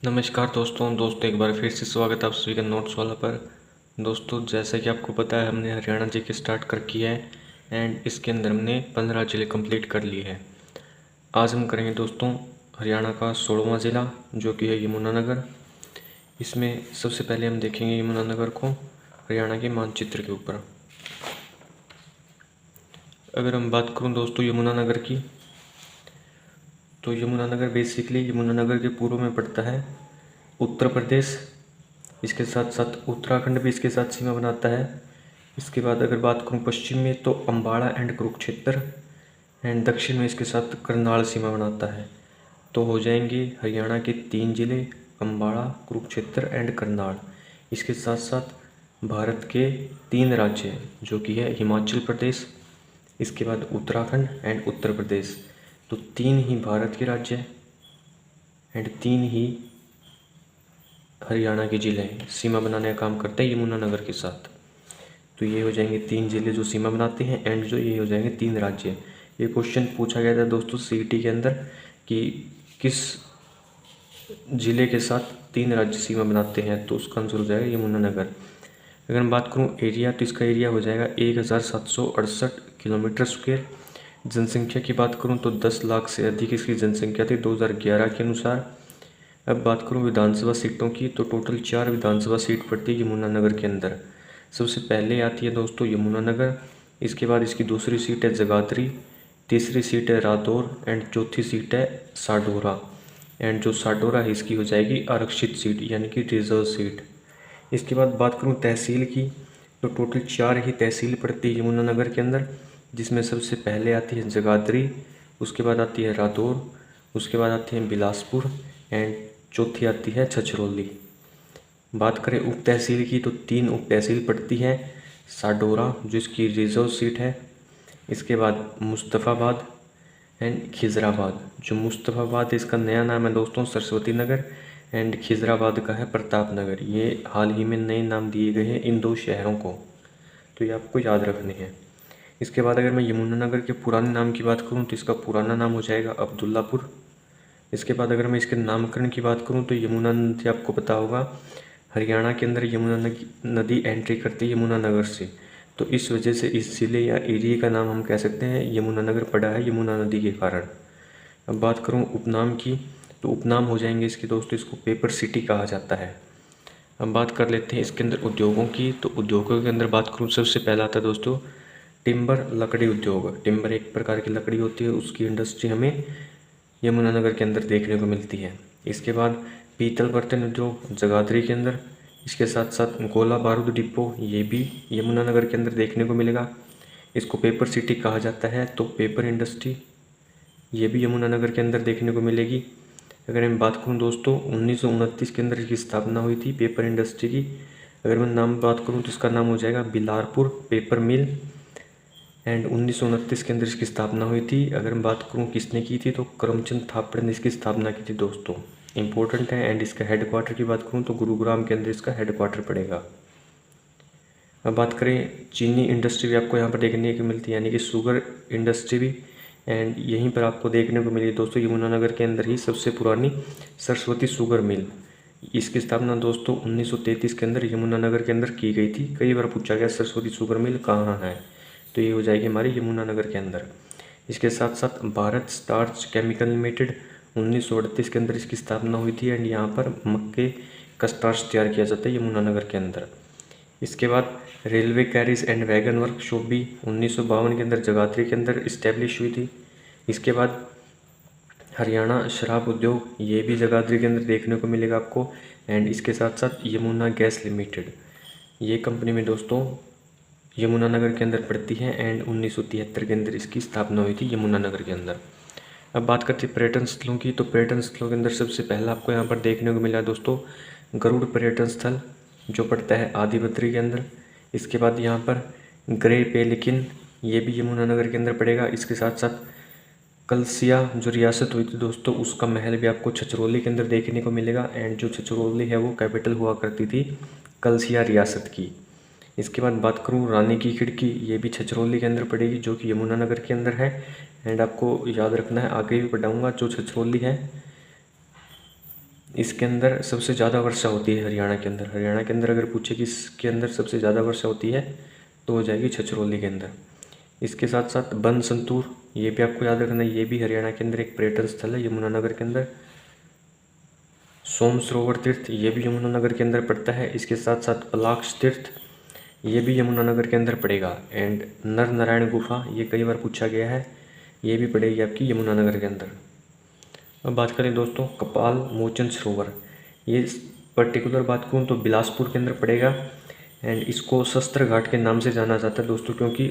नमस्कार दोस्तों एक बार फिर से स्वागत है आप सभी का नोट्स वाला पर। दोस्तों जैसा कि आपको पता है हमने हरियाणा जी की स्टार्ट कर किया है एंड इसके अंदर हमने 15 ज़िले कंप्लीट कर लिए हैं। आज हम करेंगे दोस्तों हरियाणा का 16वां ज़िला जो कि है यमुनानगर। इसमें सबसे पहले हम देखेंगे यमुनानगर को हरियाणा के मानचित्र के ऊपर। अगर हम बात करूँ दोस्तों यमुनानगर की, तो यमुनानगर बेसिकली यमुनानगर के पूर्व में पड़ता है उत्तर प्रदेश। इसके साथ साथ उत्तराखंड भी इसके साथ सीमा बनाता है। इसके बाद अगर बात करूँ पश्चिम में तो अम्बाड़ा एंड कुरुक्षेत्र, एंड दक्षिण में इसके साथ करनाल सीमा बनाता है। तो हो जाएंगे हरियाणा के 3 जिले अम्बाड़ा, कुरुक्षेत्र एंड करनाल। इसके साथ साथ भारत के 3 राज्य जो कि है हिमाचल प्रदेश, इसके बाद उत्तराखंड एंड उत्तर प्रदेश। तो 3 ही भारत के राज्य हैं एंड 3 ही हरियाणा के ज़िले हैं सीमा बनाने का काम करते हैं यमुनानगर के साथ। तो ये हो जाएंगे 3 ज़िले जो सीमा बनाते हैं एंड जो ये हो जाएंगे 3 राज्य। ये क्वेश्चन पूछा गया था दोस्तों सीईटी के अंदर कि किस ज़िले के साथ 3 राज्य सीमा बनाते हैं, तो उसका आंसर हो जाएगा यमुनानगर। अगर हम बात करूँ एरिया, तो इसका एरिया हो जाएगा 1768 किलोमीटर स्क्वायर। जनसंख्या की बात करूँ तो 10 लाख से अधिक इसकी जनसंख्या थी 2011 के अनुसार। अब बात करूँ विधानसभा सीटों की, तो टोटल 4 विधानसभा सीट पड़ती है यमुनानगर के अंदर। सबसे पहले आती है दोस्तों यमुनानगर, इसके बाद इसकी दूसरी सीट है जगाधरी, तीसरी सीट है रादौर एंड चौथी सीट है साडोरा। एंड जो साडोरा है इसकी हो जाएगी आरक्षित सीट यानी कि रिजर्व सीट। इसके बाद बात करूँ तहसील की, तो टोटल 4 ही तहसील पड़ती है यमुनानगर के अंदर, जिसमें सबसे पहले आती है जगाधरी, उसके बाद आती है रादौर, उसके बाद आती है बिलासपुर एंड चौथी आती है छछरौली। बात करें उप तहसील की, तो 3 उप तहसील पड़ती है साडोरा जो इसकी रिजर्व सीट है, इसके बाद मुस्तफ़ाबाद एंड खिजराबाद। जो मुस्तफ़ाबाद इसका नया नाम है दोस्तों सरस्वती नगर, एंड खिजराबाद का है प्रताप नगर। ये हाल ही में नए नाम दिए गए हैं इन 2 शहरों को, तो ये आपको याद रखने हैं। इसके बाद अगर मैं यमुनानगर के पुराने नाम की बात करूँ तो इसका पुराना नाम हो जाएगा अब्दुल्लापुर। इसके बाद अगर मैं इसके नामकरण की बात करूँ तो यमुना नदी आपको पता होगा हरियाणा के अंदर यमुना नदी एंट्री करती है यमुनानगर से, तो इस वजह से इस ज़िले या एरिया का नाम हम कह सकते हैं यमुनानगर पड़ा है यमुना नदी के कारण। अब बात करूँ उपनाम की, तो उपनाम हो जाएंगे इसके दोस्तों, इसको पेपर सिटी कहा जाता है। अब बात कर लेते हैं इसके अंदर उद्योगों की, तो उद्योगों के अंदर बात करूँ सबसे पहला आता है दोस्तों टिम्बर लकड़ी उद्योग। टिम्बर एक प्रकार की लकड़ी होती है, उसकी इंडस्ट्री हमें यमुनानगर के अंदर देखने को मिलती है। इसके बाद पीतल बर्तन उद्योग जगाधरी के अंदर, इसके साथ साथ गोला बारूद डिपो ये भी यमुनानगर के अंदर देखने को मिलेगा। इसको पेपर सिटी कहा जाता है, तो पेपर इंडस्ट्री ये भी यमुनानगर के अंदर देखने को मिलेगी। अगर मैं बात करूं दोस्तों 1929 के अंदर इसकी स्थापना हुई थी पेपर इंडस्ट्री की। अगर मैं नाम बात करूं तो इसका नाम हो जाएगा बिलारपुर पेपर मिल, एंड 1929 के अंदर इसकी स्थापना हुई थी। अगर मैं बात करूं किसने की थी, तो करमचंद थापड़ ने इसकी स्थापना की थी दोस्तों, इंपॉर्टेंट है। एंड इसका हेडक्वार्टर की बात करूं तो गुरुग्राम के अंदर इसका हेडक्वार्टर पड़ेगा। अब बात करें चीनी इंडस्ट्री भी आपको यहाँ पर देखने को मिलती है, यानी कि शुगर इंडस्ट्री भी, एंड यहीं पर आपको देखने को मिली दोस्तों यमुनानगर के अंदर ही सबसे पुरानी सरस्वती शुगर मिल। इसकी स्थापना दोस्तों 1933 के अंदर यमुनानगर के अंदर की गई थी। कई बार पूछा गया सरस्वती शुगर मिल कहाँ है, तो ये हो जाएगी हमारी यमुनानगर के अंदर। इसके साथ साथ भारत स्टार्च केमिकल लिमिटेड 1938 के अंदर इसकी स्थापना हुई थी, एंड यहाँ पर मक्के का स्टार्च तैयार किया जाता है यमुनानगर के अंदर। इसके बाद railway carriage and wagon workshop भी 1952 के अंदर जगाधरी के अंदर इस्टेब्लिश हुई थी। इसके बाद हरियाणा शराब उद्योग ये भी जगाधरी के अंदर देखने को मिलेगा आपको, एंड इसके साथ साथ यमुना गैस लिमिटेड ये कंपनी में दोस्तों यमुनानगर के अंदर पड़ती है, एंड 1973 के अंदर इसकी स्थापना हुई थी यमुनानगर के अंदर। अब बात करते हैं पर्यटन स्थलों की, तो पर्यटन स्थलों के अंदर सबसे पहला आपको यहाँ पर देखने को मिला दोस्तों गरुड़ पर्यटन स्थल जो पड़ता है आदिबद्री के अंदर। इसके बाद यहाँ पर ग्रे पेलिकिन ये भी यमुनानगर के अंदर पड़ेगा। इसके साथ साथ कलसिया जो रियासत हुई थी दोस्तों उसका महल भी आपको छछरौली के अंदर देखने को मिलेगा, एंड जो छछरौली है वो कैपिटल हुआ करती थी कलसिया रियासत की। इसके बाद बात करूँ रानी की खिड़की ये भी छछरौली के अंदर पड़ेगी जो कि यमुनानगर के अंदर है, एंड आपको याद रखना है आगे भी पढ़ाऊँगा जो छछरौली है इसके अंदर सबसे ज़्यादा वर्षा होती है हरियाणा के अंदर। हरियाणा के अंदर अगर पूछे कि इसके अंदर सबसे ज़्यादा वर्षा होती है तो हो जाएगी छछरौली के अंदर। इसके साथ साथ बन संतूर, ये भी आपको याद रखना है, ये भी हरियाणा के अंदर एक पर्यटन स्थल है यमुनानगर के अंदर। सोम सरोवर तीर्थ, ये भी यमुनानगर के अंदर पड़ता है। इसके साथ साथ पलाक्ष तीर्थ, ये भी यमुनानगर के अंदर पड़ेगा। एंड नर नारायण गुफा, ये कई बार पूछा गया है, ये भी पड़ेगी आपकी यमुनानगर के अंदर। अब बात करें दोस्तों कपाल मोचन सरोवर, ये पर्टिकुलर बात करूँ तो बिलासपुर के अंदर पड़ेगा। एंड इसको शस्त्र घाट के नाम से जाना जाता है दोस्तों, क्योंकि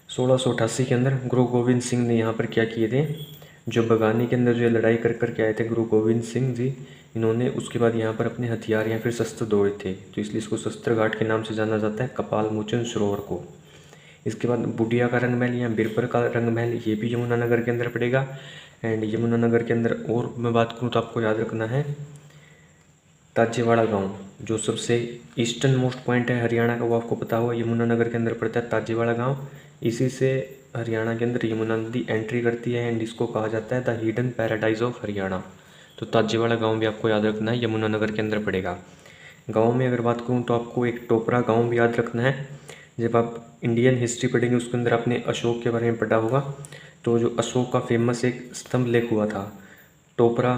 1688 के अंदर गुरु गोविंद सिंह ने यहाँ पर क्या किए थे, जो बगानी के अंदर जो लड़ाई कर कर के आए थे गुरु गोविंद सिंह जी, इन्होंने उसके बाद यहाँ पर अपने हथियार या फिर शस्त्र दौड़े थे, तो इसलिए इसको शस्त्र घाट के नाम से जाना जाता है कपाल मोचन सरोवर को। इसके बाद बुडिया का रंग महल या बिरपर का रंग महल, ये भी यमुनानगर के अंदर पड़ेगा। एंड यमुनानगर के अंदर और मैं बात करूँ तो आपको याद रखना है ताजेवाड़ा गांव, जो सबसे ईस्टर्न मोस्ट पॉइंट है हरियाणा का, वो आपको पता होगा यमुनानगर के अंदर पड़ता है ताजेवाड़ा गांव। इसी से हरियाणा के अंदर यमुना नदी एंट्री करती है एंड इसको कहा जाता है the hidden paradise of Haryana. तो ताजेवाड़ा गांव भी आपको याद रखना है, यमुनानगर के अंदर पड़ेगा। गाँव में अगर बात करूँ तो आपको एक टोपरा गाँव भी याद रखना है। जब आप इंडियन हिस्ट्री पढ़ेंगे उसके अंदर आपने अशोक के बारे में पढ़ा होगा, तो जो अशोक का फेमस एक स्तंभ लेख हुआ था टोपरा,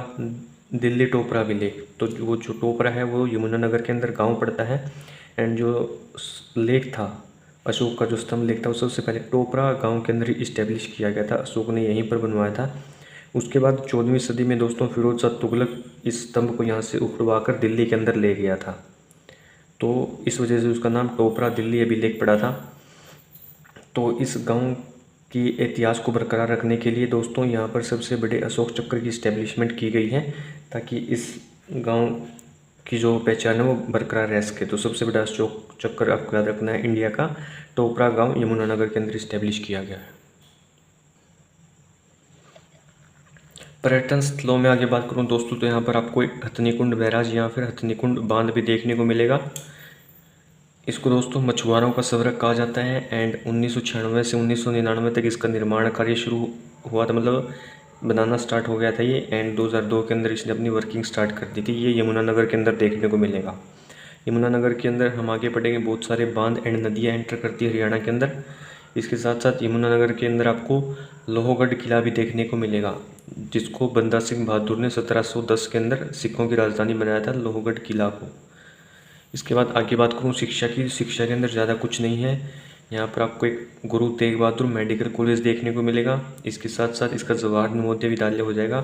दिल्ली टोपरा विलेख, तो वो जो टोपरा है वो यमुनानगर के अंदर गांव पड़ता है। एंड जो लेख था अशोक का, जो स्तंभ लेख था, वो सबसे पहले टोपरा गांव के अंदर इस्टेब्लिश किया गया था, अशोक ने यहीं पर बनवाया था। उसके बाद 14वीं सदी में दोस्तों फिरोज शाह तुगलक इस स्तंभ को यहाँ से उखड़वा कर दिल्ली के अंदर ले गया था, तो इस वजह से उसका नाम टोपरा दिल्ली अभिलेख पड़ा था। तो इस गांव की इतिहास को बरकरार रखने के लिए दोस्तों यहाँ पर सबसे बड़े अशोक चक्र की इस्टेब्लिशमेंट की गई है, ताकि इस गांव की जो पहचान है वो बरकरार रह सके। तो सबसे बड़ा अशोक चक्र आपको याद रखना है इंडिया का, टोपरा गांव यमुनानगर के अंदर इस्टेब्लिश किया गया है। पर्यटन स्थलों में आगे बात करूं दोस्तों तो यहाँ पर आपको एक हथनीकुंड बैराज या फिर हथनीकुंड बांध भी देखने को मिलेगा। इसको दोस्तों मछुआरों का स्वर्ग कहा जाता है। एंड 1996 से 1999 तक इसका निर्माण कार्य शुरू हुआ था, मतलब बनाना स्टार्ट हो गया था ये। एंड 2002 के अंदर इसने अपनी वर्किंग स्टार्ट कर दी थी। ये यमुनानगर के अंदर देखने को मिलेगा। यमुनानगर के अंदर हम आगे पढ़ेंगे बहुत सारे बांध एंड नदियाँ एंटर करती है हरियाणा के अंदर। इसके साथ साथ यमुनानगर के अंदर आपको लोहगढ़ किला भी देखने को मिलेगा, जिसको बंदा सिंह बहादुर ने 1710 के अंदर सिखों की राजधानी बनाया था, लोहगढ़ किला को। इसके बाद आगे बात करूँ शिक्षा की, शिक्षा के अंदर ज़्यादा कुछ नहीं है। यहाँ पर आपको एक गुरु तेग बहादुर मेडिकल कॉलेज देखने को मिलेगा। इसके साथ साथ इसका जवाहर नवोदय विद्यालय हो जाएगा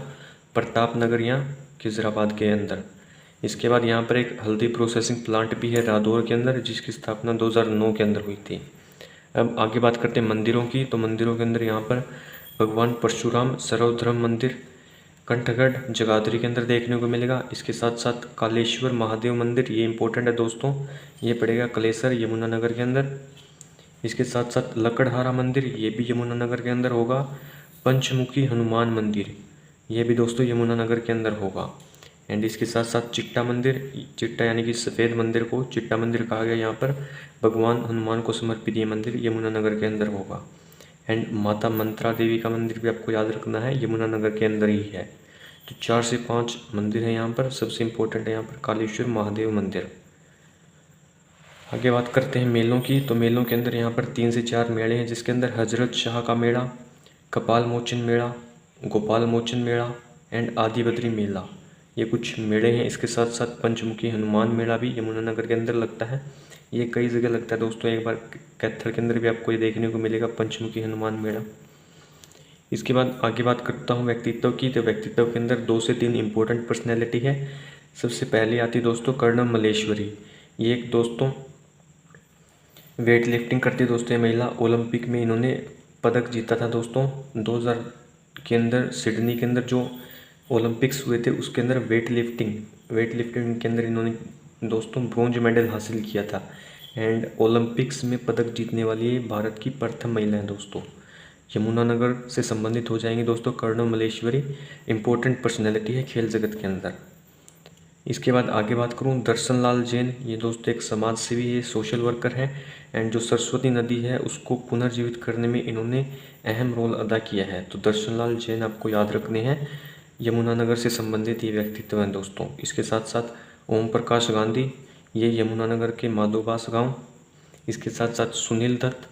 प्रताप नगर या खिजराबाद के अंदर। इसके बाद यहाँ पर एक हल्दी प्रोसेसिंग प्लांट भी है रादौर के अंदर, जिसकी स्थापना 2009 के अंदर हुई थी। अब आगे बात करते हैं मंदिरों की, तो मंदिरों के अंदर यहाँ पर भगवान परशुराम सर्वधर्म मंदिर कंठगढ़ जगाधरी के अंदर देखने को मिलेगा। इसके साथ साथ कालेश्वर महादेव मंदिर, ये इंपॉर्टेंट है दोस्तों, ये पड़ेगा कलेसर यमुनानगर के अंदर। इसके साथ साथ लकड़हारा मंदिर, ये भी यमुनानगर के अंदर होगा। पंचमुखी हनुमान मंदिर, ये भी दोस्तों यमुनानगर के अंदर होगा। एंड इसके साथ साथ चिट्टा मंदिर, चिट्टा यानी कि सफ़ेद मंदिर को चिट्टा मंदिर कहा गया, यहाँ पर भगवान हनुमान को समर्पित ये मंदिर यमुनानगर के अंदर होगा। एंड माता मंत्रा देवी का मंदिर भी आपको याद रखना है, यमुनानगर के अंदर ही है। तो 4 से 5 मंदिर हैं यहाँ पर। सबसे इम्पोर्टेंट है यहाँ पर कालेश्वर महादेव मंदिर। आगे बात करते हैं मेलों की, तो मेलों के अंदर यहाँ पर 3 से 4 मेले हैं, जिसके अंदर हजरत शाह का मेला, कपाल मोचन मेला, गोपाल मोचन मेला एंड आदि बद्री मेला, ये कुछ मेले हैं। इसके साथ साथ पंचमुखी हनुमान मेला भी यमुनानगर के अंदर लगता है। ये कई जगह लगता है दोस्तों, एक बार कैथल के अंदर भी आपको ये देखने को मिलेगा पंचमुखी हनुमान मेला। इसके बाद आगे बात करता हूँ व्यक्तित्व की, तो व्यक्तित्व के अंदर 2 से 3 इम्पोर्टेंट पर्सनैलिटी है। सबसे पहले आती दोस्तों कर्णम मल्लेश्वरी, ये एक दोस्तों वेट लिफ्टिंग करती दोस्तों ये महिला, ओलंपिक में इन्होंने पदक जीता था दोस्तों। 2000 के अंदर सिडनी के अंदर जो ओलंपिक्स हुए थे उसके अंदर वेट लिफ्टिंग के अंदर इन्होंने दोस्तों ब्रोंज मेडल हासिल किया था। एंड ओलंपिक्स में पदक जीतने वाली भारत की प्रथम महिला है दोस्तों। यमुनानगर से संबंधित हो जाएंगे दोस्तों कर्णम मल्लेश्वरी, इंपॉर्टेंट पर्सनैलिटी है खेल जगत के अंदर। इसके बाद आगे बात करूं दर्शन लाल जैन, ये दोस्तों एक समाज सेवी, ये सोशल वर्कर है। एंड जो सरस्वती नदी है उसको पुनर्जीवित करने में इन्होंने अहम रोल अदा किया है। तो दर्शन लाल जैन आपको याद रखने हैं। यमुनानगर से संबंधित ये व्यक्तित्व हैं दोस्तों। इसके साथ साथ ओम प्रकाश गांधी, ये यमुनानगर के माधोबास गांव। इसके साथ साथ सुनील दत्त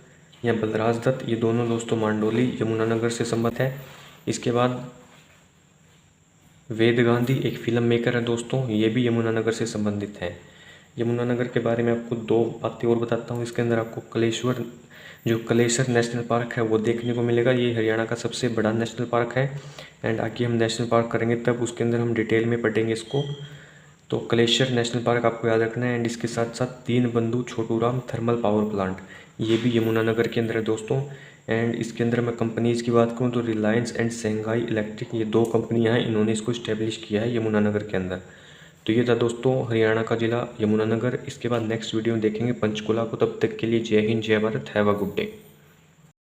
या बलराज दत्त, ये दोनों दोस्तों मांडोली यमुनानगर से संबंधित है। इसके बाद वेद गांधी एक फिल्म मेकर है दोस्तों, ये भी यमुनानगर से संबंधित है। यमुनानगर के बारे में आपको दो बातें और बताता हूँ। इसके अंदर आपको कलेसर नेशनल पार्क है वो देखने को मिलेगा। ये हरियाणा का सबसे बड़ा नेशनल पार्क है। एंड आगे हम नेशनल पार्क करेंगे तब उसके अंदर हम डिटेल में पढ़ेंगे इसको। तो कलेसर नेशनल पार्क आपको याद रखना है। एंड इसके साथ साथ Deenbandhu Chhotu Ram thermal power plant, ये भी यमुनानगर के अंदर है दोस्तों। एंड इसके अंदर मैं कंपनीज़ की बात करूँ तो रिलायंस एंड शंघाई इलेक्ट्रिक, ये दो कंपनियां हैं, इन्होंने इसको इस्टेब्लिश किया है यमुनानगर के अंदर। तो ये था दोस्तों हरियाणा का जिला यमुनानगर। इसके बाद नेक्स्ट वीडियो में देखेंगे पंचकुला को। तब तक के लिए जय हिंद, जय Bharat, have a good day.